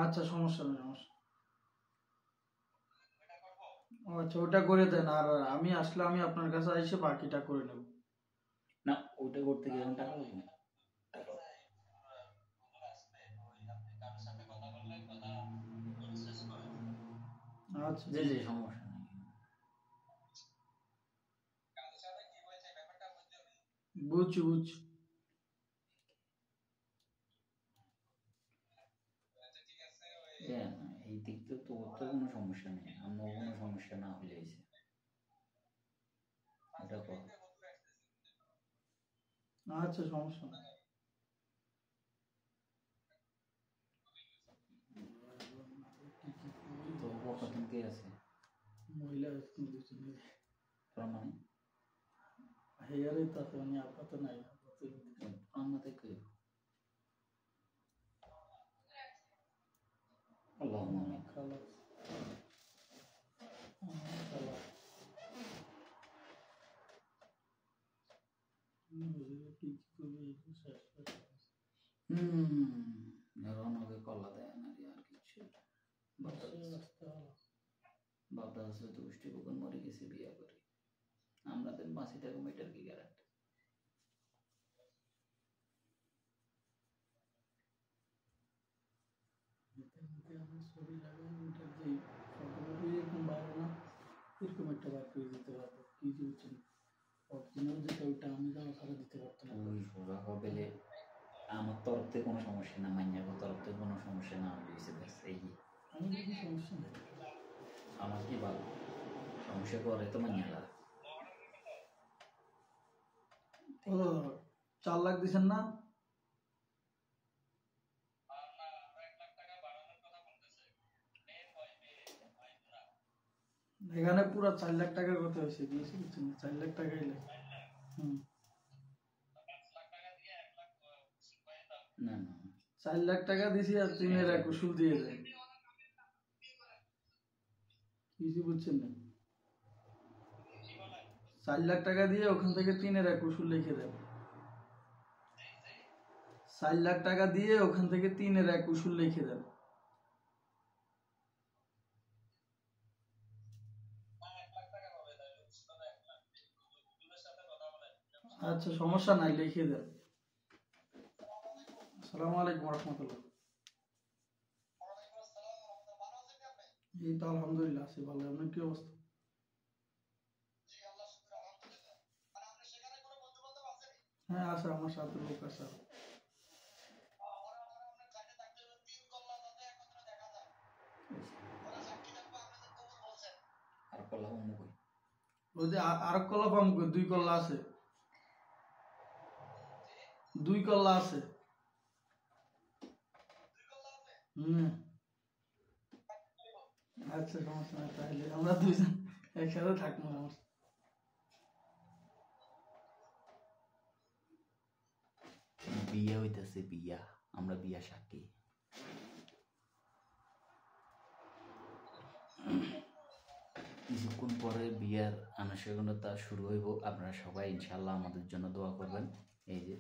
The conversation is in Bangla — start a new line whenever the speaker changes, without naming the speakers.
আচ্ছা সমস্যা নেই, সমস্যা। ও আচ্ছা, ওটা করে দেন, আর আমি আসলে আমি আপনার কাছে এসে বাকিটা করে নেব।
না, ওটা করতে গেলে টাকা লাগবে না।
আচ্ছা
জি জি, সমস্যা নেই।
বুঝছি বুঝছি।
এই দিক থেকে তো ওর তো কোনো সমস্যা নেই, আমার কোনো সমস্যা না হলে হয়েছে। এটা কর।
আচ্ছা সমস্যা নেই।
তো কতদিন কে আছে
মহিলা দুজনে
তার মানে
হেয়ারে তাতে মানে আপাতত নাই,
আমাদের কে আল্লাহ আমিন।
খালাস খালাস কি করবি শেষ করে।
এখন ওকে কলা দেয় না রে, আর কিছু বাপটা আছে তো গোষ্ঠী কখন মরে গেছে বিয়া করে, আমরা তো বাঁচি থাকবো, এটার কি গ্যারান্টি?
ছবি লাগাই ওটার যে ফটোগুলো এরকম বাইরে না, এরকম একটা বার করে দিতে পারবো, কি বলছেন অরিজিনাল যেটা ওইটা আমি তো ছাড়া দিতে পারতাম না।
ওই সোজা হবে, আমার তরফ থেকে কোনো সমস্যা না, মাইয়ার তরফ থেকে কোনো সমস্যা না হলে ব্যাস এই।
আমার কোনো সমস্যা নেই।
আমার কি ভালো সমস্যা করে তো মাইয়ারা।
ও 4 লাখ দিচ্ছেন না? এখানে পুরো 4 লাখ টাকার কথা হয়েছে, দিয়েছি বুঝছেন, 4 লাখ টাকা এলে।
না না
4 লাখ টাকা দিছি আর 3-এর এক উসুল দিয়ে দেয়, কিছু বুঝছেন না। 4 লাখ টাকা দিয়ে ওখান থেকে 3-এর এক উসুল লিখে দেন। 4 লাখ টাকা দিয়ে ওখান থেকে 3-এর এক উসুল লিখে দেন। আচ্ছা সমস্যা নাই, লিখে দেন। আসসালামু আলাইকুম রহমতুল্লাহ। এই তো আলহামদুলিল্লাহ আছি ভালো, আপনার কি অবস্থা? হ্যাঁ আছে, আমার সাথে লোক আছে।
আর কলা অন্য কই
ওই যে আর কলা পাম, 2 কল্লা আছে, 2 কল্লা আছে। আচ্ছা সমস্যা নাই, তাহলে আমরা দুইজন একসাথে থাকবো। সমস্যা
বিয়া হইতেছে, বিয়া, আমরা বিয়া সাক্ষী। কিছুক্ষণ পরে বিয়ার আনুষ্ঠানিকতা শুরু হইব, আপনারা সবাই ইনশাল্লাহ আমাদের জন্য দোয়া করবেন। এই যে